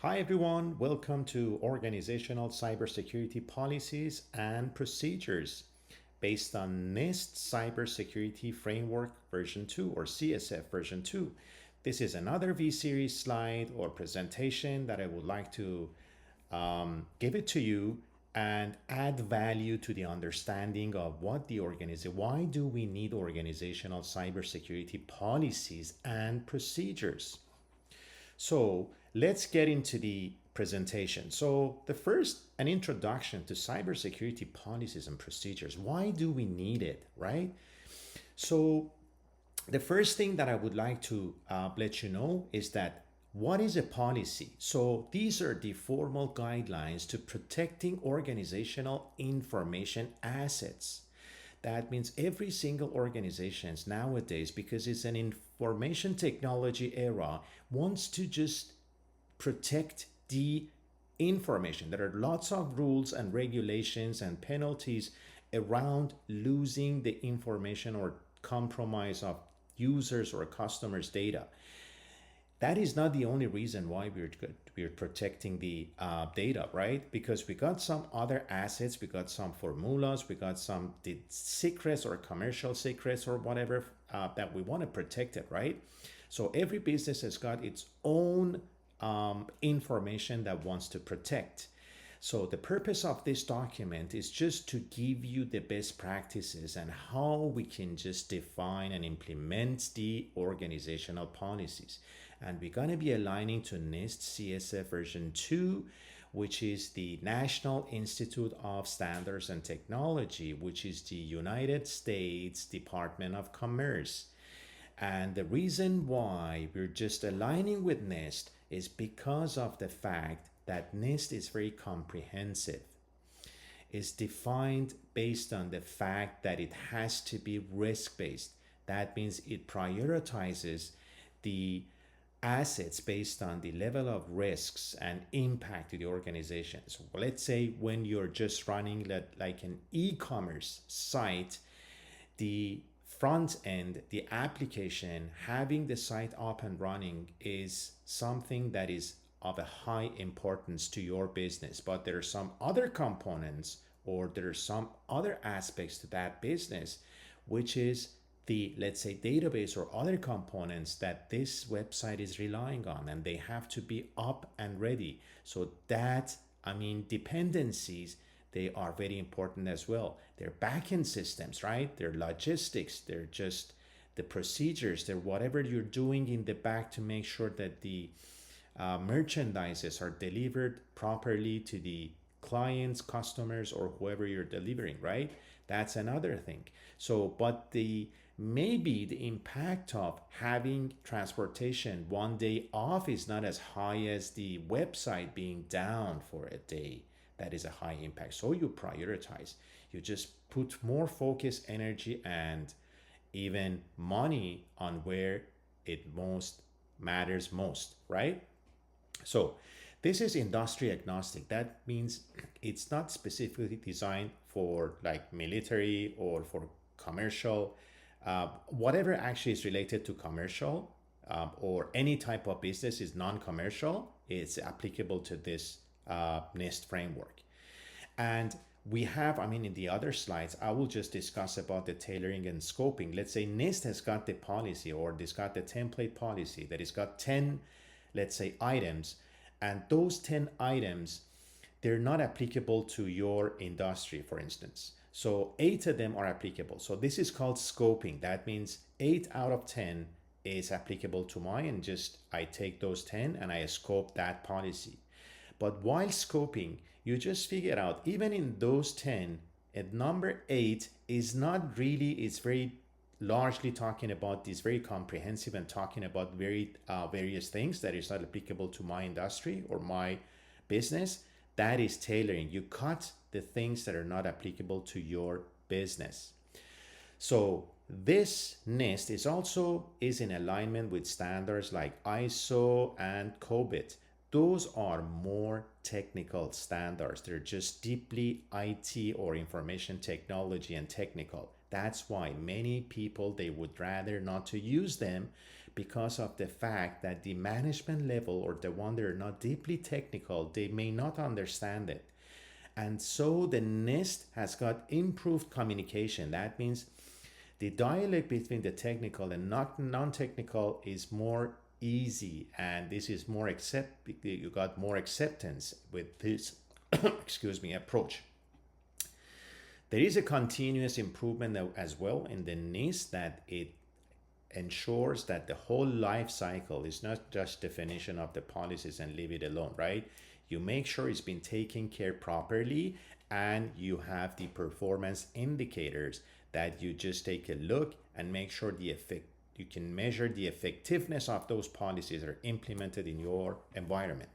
Hi everyone, welcome to Organizational Cybersecurity Policies and Procedures based on NIST Cybersecurity Framework version 2 or CSF version 2. This is another V-Series slide or presentation that I would like to give it to you and add value to the understanding of what the organization, why do we need organizational cybersecurity policies and procedures? So let's get into the presentation. So the first, an introduction to cybersecurity policies and procedures. Why do we need it, right? So the first thing that I would like to let you know is that what is a policy? So these are the formal guidelines to protecting organizational information assets. That means every single organization nowadays, because it's an information technology era, wants to just protect the information. There are lots of rules and regulations and penalties around losing the information or compromise of users or customers' data. That is not the only reason why we're protecting the data, right? Because we got some other assets, we got some formulas, we got some secrets or commercial secrets or whatever that we want to protect it, right? So every business has got its own information that wants to protect. So the purpose of this document is just to give you the best practices and how we can just define and implement the organizational policies. And we're going to be aligning to NIST CSF version 2, which is the National Institute of Standards and Technology, which is the United States Department of Commerce. And the reason why we're just aligning with NIST is because of the fact that NIST is very comprehensive. It's defined based on the fact that it has to be risk-based. That means it prioritizes the assets based on the level of risks and impact to the organization. So let's say when you're just running like an e-commerce site, the front end, the application, having the site up and running is something that is of a high importance to your business. But there are some other components or there are some other aspects to that business, which is the, let's say, database or other components that this website is relying on, and they have to be up and ready. So that, dependencies, they are very important as well. They're backend systems, right? They're logistics, they're just the procedures, they're whatever you're doing in the back to make sure that the merchandises are delivered properly to the clients, customers, or whoever you're delivering, right? That's another thing. So, but maybe the impact of having transportation one day off is not as high as the website being down for a day. That is a high impact. So you prioritize. You just put more focus, energy, and even money on where it most matters most, right? So this is industry agnostic. That means it's not specifically designed for like military or for commercial. Whatever actually is related to commercial or any type of business is non-commercial, it's applicable to this NIST framework. And we have, in the other slides, I will just discuss about the tailoring and scoping. Let's say NIST has got the policy or it's got the template policy that it's got 10, let's say, items. And those 10 items, they're not applicable to your industry, for instance. So 8 of them are applicable. So this is called scoping. That means 8 out of 10 is applicable to mine, and just I take those 10 and I scope that policy. But while scoping, you just figure out, even in those 10, at number 8 is not really, it's very largely talking about this, very comprehensive and talking about very various things that is not applicable to my industry or my business. That is tailoring. You cut the things that are not applicable to your business. So this NIST is in alignment with standards like ISO and COBIT. Those are more technical standards. They're just deeply IT or information technology and technical. That's why many people, they would rather not to use them, because of the fact that the management level, or the one that are not deeply technical, they may not understand it. And so the NIST has got improved communication. That means the dialogue between the technical and not non-technical is more easy, and this is more you got more acceptance with this excuse me, approach. There is a continuous improvement as well in the NIST, that it ensures that the whole life cycle is not just definition of the policies and leave it alone, right? You make sure it's been taken care properly, and you have the performance indicators that you just take a look and make sure you can measure the effectiveness of those policies that are implemented in your environment.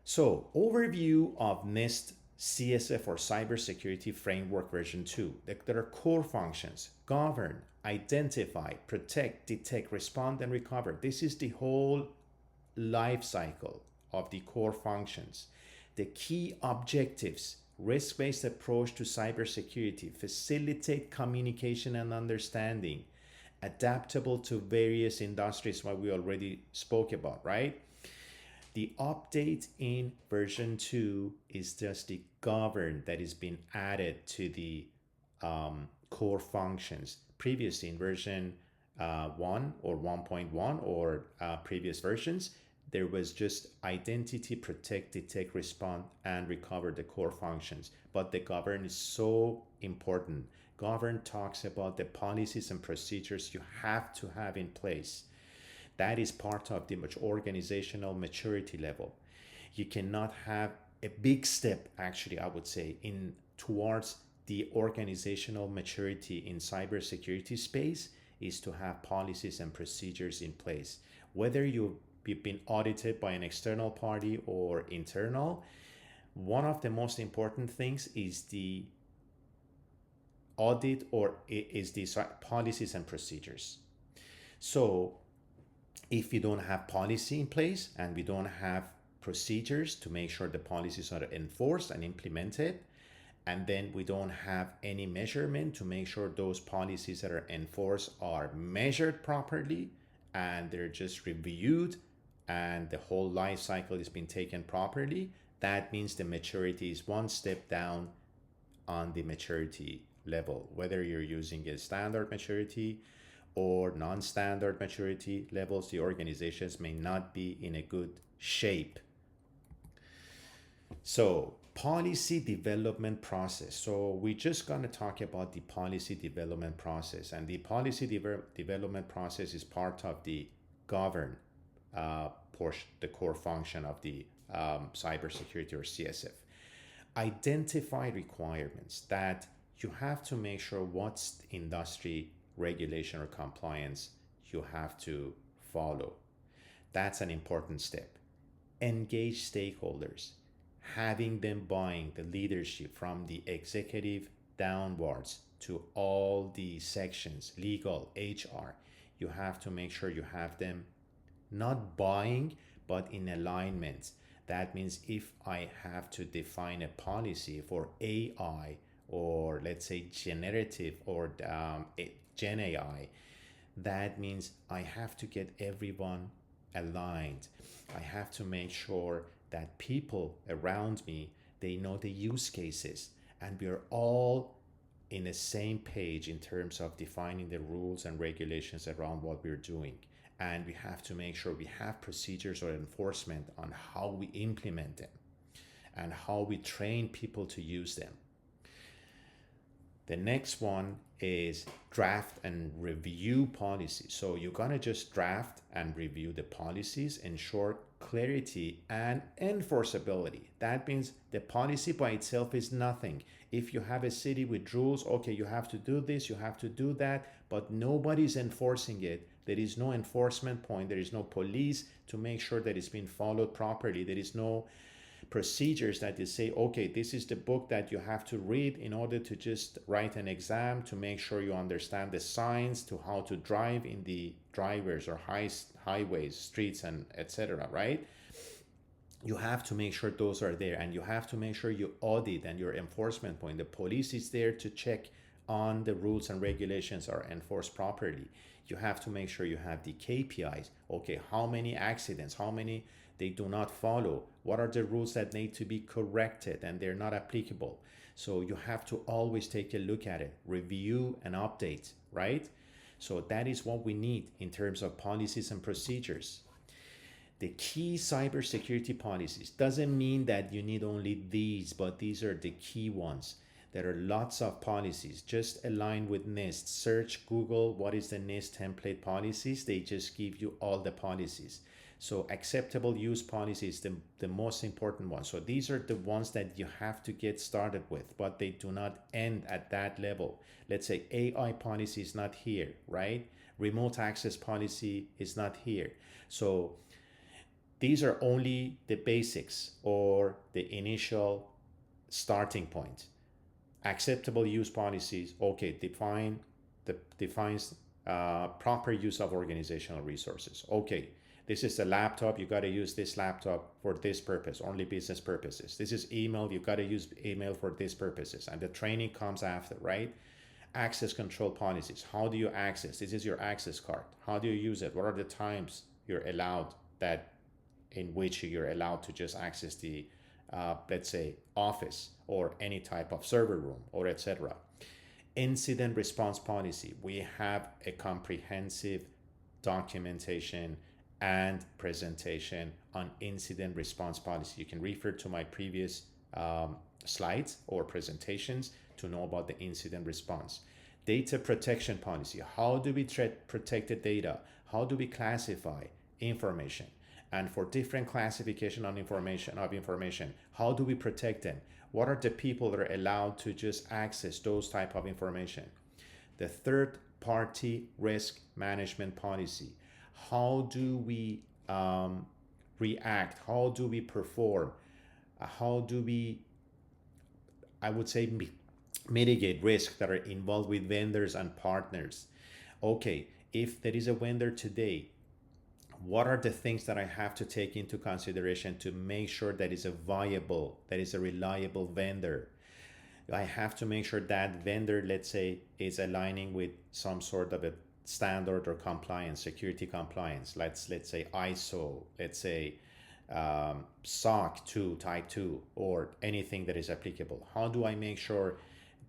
So, overview of NIST CSF, or Cybersecurity Framework version 2. There are core functions: govern, identify, protect, detect, respond, and recover. This is the whole life cycle of the core functions. The key objectives: risk-based approach to cybersecurity, facilitate communication and understanding, adaptable to various industries, what we already spoke about, right? The update in version 2 is just the govern that is being added to the core functions. Previously in version 1 or 1.1 or previous versions, there was just identity, protect, detect, respond, and recover, the core functions. But the govern is so important. Govern talks about the policies and procedures you have to have in place. That is part of the organizational maturity level. You cannot have a big step, actually, I would say, in towards the organizational maturity in cybersecurity space is to have policies and procedures in place. Whether you've been audited by an external party or internal, one of the most important things is the audit, or is the policies and procedures. So if you don't have policy in place and we don't have procedures to make sure the policies are enforced and implemented, and then we don't have any measurement to make sure those policies that are enforced are measured properly and they're just reviewed and the whole life cycle is being taken properly, that means the maturity is one step down on the maturity level. Whether you're using a standard maturity or non-standard maturity levels, the organizations may not be in a good shape. So, policy development process. So we're just going to talk about the policy development process, and the policy development process is part of the govern portion, the core function of the cybersecurity, or CSF. Identify requirements that you have to make sure what's industry regulation or compliance you have to follow. That's an important step. Engage stakeholders, having them buying the leadership from the executive downwards to all the sections, legal, HR. You have to make sure you have them not buying, but in alignment. That means if I have to define a policy for AI, or let's say generative or Gen AI, that means I have to get everyone aligned. I have to make sure that people around me, they know the use cases, and we're all in the same page in terms of defining the rules and regulations around what we're doing. And we have to make sure we have procedures or enforcement on how we implement them and how we train people to use them. The next one is draft and review policies. So you're gonna just draft and review the policies, ensure clarity and enforceability. That means the policy by itself is nothing. If you have a city with rules, okay, you have to do this, you have to do that, but nobody's enforcing it. There is no enforcement point. There is no police to make sure that it's being followed properly. There is no procedures that you say, okay, this is the book that you have to read in order to just write an exam, to make sure you understand the signs to how to drive in the drivers or highways, streets, and etc., right? You have to make sure those are there, and you have to make sure you audit and your enforcement point. The police is there to check on the rules and regulations are enforced properly. You have to make sure you have the KPIs. Okay, how many accidents, how many they do not follow, what are the rules that need to be corrected and they're not applicable. So you have to always take a look at it, review and update, right? So that is what we need in terms of policies and procedures. The key cybersecurity policies doesn't mean that you need only these, but these are the key ones. There are lots of policies. Just align with NIST. Search Google, what is the NIST template policies? They just give you all the policies. So acceptable use policy is the most important one. So these are the ones that you have to get started with, but they do not end at that level. Let's say AI policy is not here, right? Remote access policy is not here. So these are only the basics or the initial starting point. Acceptable use policies, okay, defines proper use of organizational resources. Okay, this is a laptop, you got to use this laptop for this purpose, only business purposes. This is email, you got to use email for these purposes, and the training comes after, right? Access control policies, how do you access? This is your access card, how do you use it? What are the times you're allowed, that in which you're allowed to just access the let's say office or any type of server room or etc. Incident response policy, we have a comprehensive documentation and presentation on incident response policy. You can refer to my previous slides or presentations to know about the incident response. Data protection policy, how do we protect the data? How do we classify information? And for different classification of information, how do we protect them? What are the people that are allowed to just access those type of information? The third party risk management policy, how do we react? How do we perform? How do we, I would say, mitigate risks that are involved with vendors and partners? Okay, if there is a vendor today, what are the things that I have to take into consideration to make sure that is a viable, that is a reliable vendor? I have to make sure that vendor, let's say, is aligning with some sort of a standard or compliance, security compliance. Let's say ISO, let's say SOC 2, Type 2, or anything that is applicable. How do I make sure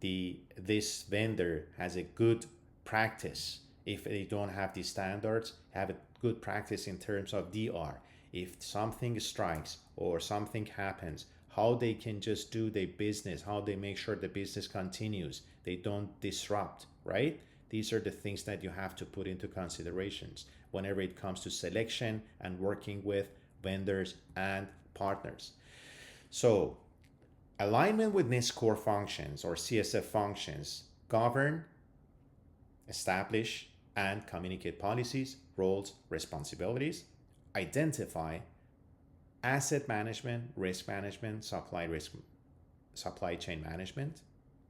this vendor has a good practice? If they don't have these standards, have a good practice in terms of DR. If something strikes or something happens, how they can just do their business, how they make sure the business continues, they don't disrupt, right? These are the things that you have to put into considerations whenever it comes to selection and working with vendors and partners. So alignment with NIST core functions or CSF functions: govern, establish, and communicate policies, roles, responsibilities, identify asset management, risk management, supply chain management,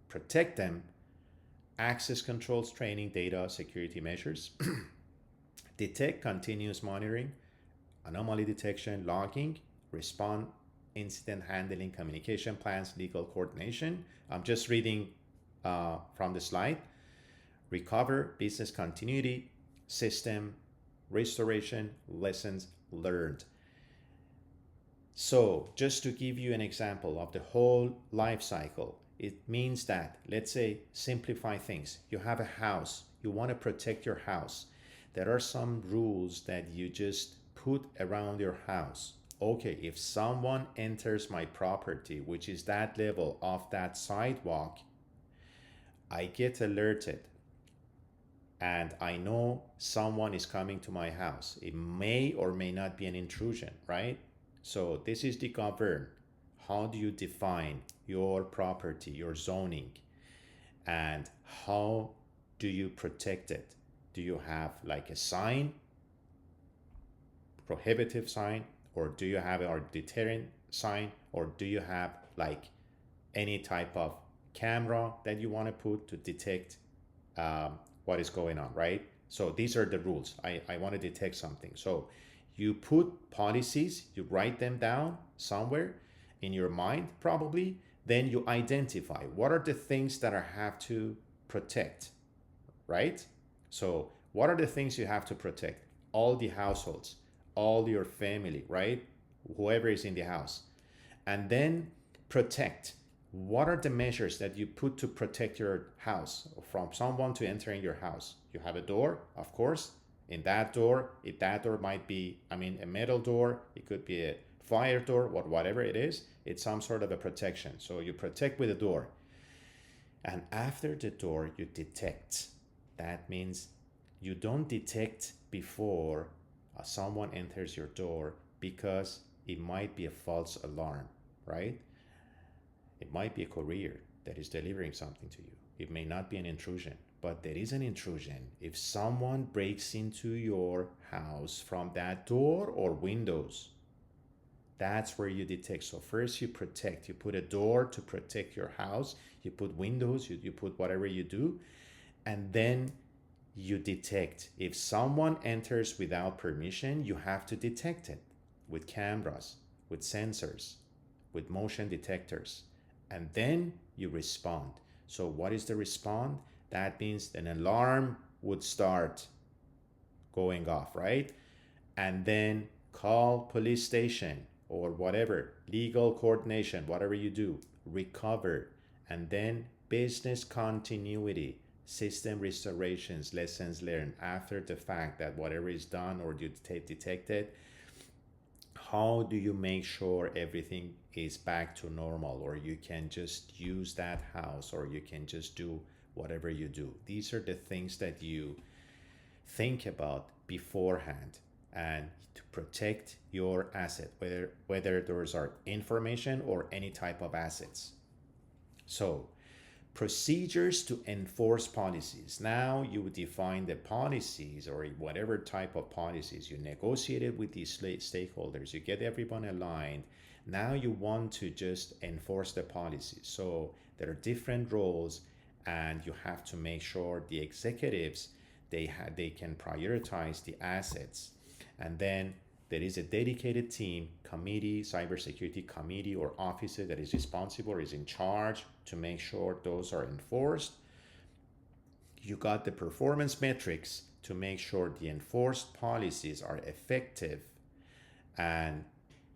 protect them, access controls, training, data, security measures, detect, continuous monitoring, anomaly detection, logging, respond, incident handling, communication plans, legal coordination. I'm just reading from the slide. Recover, business continuity, system restoration, lessons learned. So just to give you an example of the whole life cycle, it means that, let's say, simplify things. You have a house, you want to protect your house. There are some rules that you just put around your house. Okay, if someone enters my property, which is that level of that sidewalk, I get alerted and I know someone is coming to my house. It may or may not be an intrusion, right? So this is the govern. How do you define your property, your zoning? And how do you protect it? Do you have like a sign, prohibitive sign, or do you have a deterrent sign, or do you have like any type of camera that you want to put to detect what is going on, right? So these are the rules. I want to detect something. So you put policies, you write them down somewhere in your mind probably, then you identify what are the things that I have to protect, right? So What are the things you have to protect? All the households, all your family, right? Whoever is in the house. And then protect. What are the measures that you put to protect your house from someone to entering your house? You have a door, of course. In that door, if that door might be, a metal door, it could be a fire door, whatever it is, it's some sort of a protection. So you protect with a door. And after the door, you detect. That means you don't detect before someone enters your door, because it might be a false alarm, right? It might be a courier that is delivering something to you. It may not be an intrusion, but there is an intrusion if someone breaks into your house from that door or windows. That's where you detect. So first you protect. You put a door to protect your house. You put windows. You put whatever you do. And then you detect. If someone enters without permission, you have to detect it with cameras, with sensors, with motion detectors. And then you respond. So what is the respond? That means an alarm would start going off, right? And then call police station or whatever, legal coordination, whatever you do, recover, and then business continuity, system restorations, lessons learned after the fact that whatever is done or you detected, how do you make sure everything is back to normal, or you can just use that house, or you can just do whatever you do? These are the things that you think about beforehand and to protect your asset, whether those are information or any type of assets. So procedures to enforce policies. Now you define the policies or whatever type of policies. You negotiated with these stakeholders. You get everyone aligned. Now you want to just enforce the policies. So there are different roles, and you have to make sure the executives, they can prioritize the assets. And then there is a dedicated team, committee, cybersecurity committee or officer that is responsible or is in charge to make sure those are enforced. You got the performance metrics to make sure the enforced policies are effective, and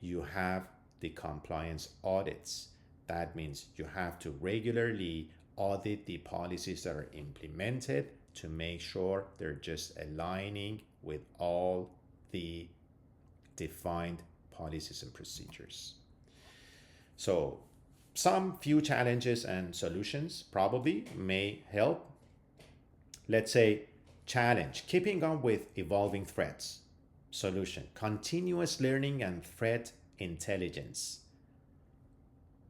you have the compliance audits. That means you have to regularly audit the policies that are implemented to make sure they're just aligning with all the defined policies and procedures. So some few challenges and solutions probably may help. Let's say challenge, keeping up with evolving threats. Solution, continuous learning and threat intelligence.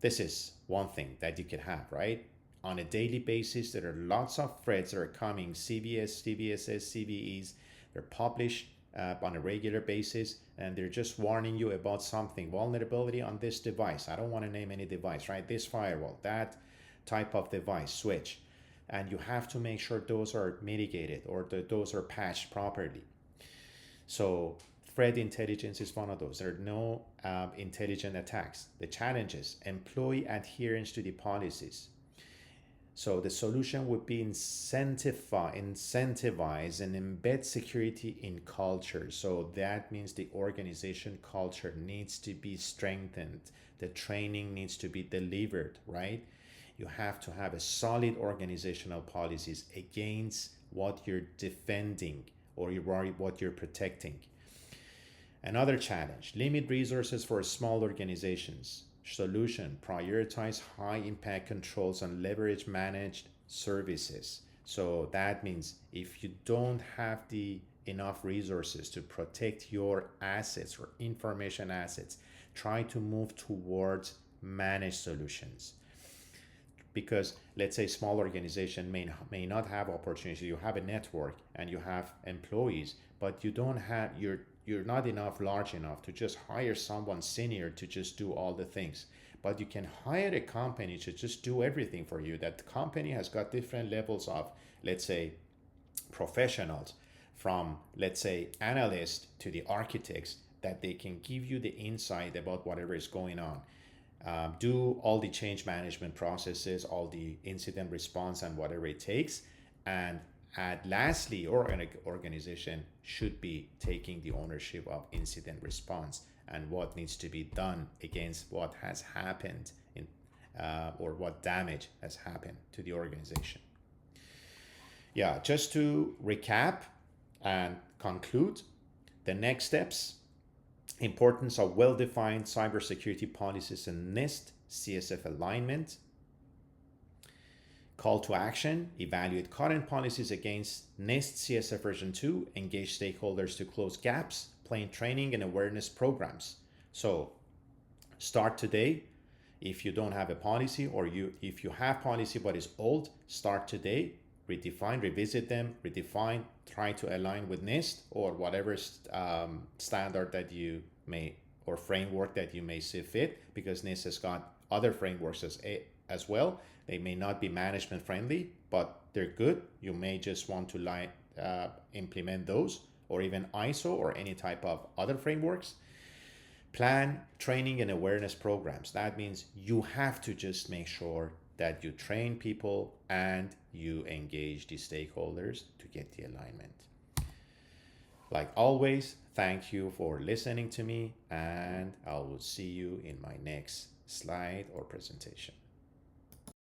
This is one thing that you can have, right? On a daily basis, there are lots of threats that are coming, CVS, CVSS, CVEs. They're published on a regular basis, and they're just warning you about something, vulnerability on this device. I don't want to name any device, right? This firewall, that type of device, switch. And you have to make sure those are mitigated or those are patched properly. So threat intelligence is one of those. There are no intelligent attacks. The challenges, employee adherence to the policies. So the solution would be incentivize and embed security in culture. So that means the organization culture needs to be strengthened. The training needs to be delivered, right? You have to have a solid organizational policies against what you're defending or what you're protecting. Another challenge, limit resources for small organizations. Solution, prioritize high impact controls and leverage managed services. So that means if you don't have the enough resources to protect your assets or information assets, try to move towards managed solutions. Because let's say small organization may not have opportunity. You have a network and you have employees, but you don't have you're not large enough to just hire someone senior to just do all the things. But you can hire a company to just do everything for you. That company has got different levels of, let's say, professionals, from let's say analysts to the architects, that they can give you the insight about whatever is going on. Do all the change management processes, all the incident response, and whatever it takes, and And lastly, your organization should be taking the ownership of incident response and what needs to be done against what has happened in or what damage has happened to the organization. Yeah, just to recap and conclude, the next steps: importance of well-defined cybersecurity policies and NIST CSF alignment. Call to action: evaluate current policies against NIST CSF version 2, engage stakeholders to close gaps, plan training and awareness programs. So start today. If you don't have a policy, or if you have policy but it's old, start today. Redefine, revisit them, redefine, try to align with NIST or whatever standard that you may, or framework that you may see fit, because NIST has got other frameworks as well. They may not be management friendly, but they're good. You may just want to implement those, or even ISO or any type of other frameworks. Plan training and awareness programs. That means you have to just make sure that you train people and you engage the stakeholders to get the alignment. Like always, thank you for listening to me, and I will see you in my next slide or presentation.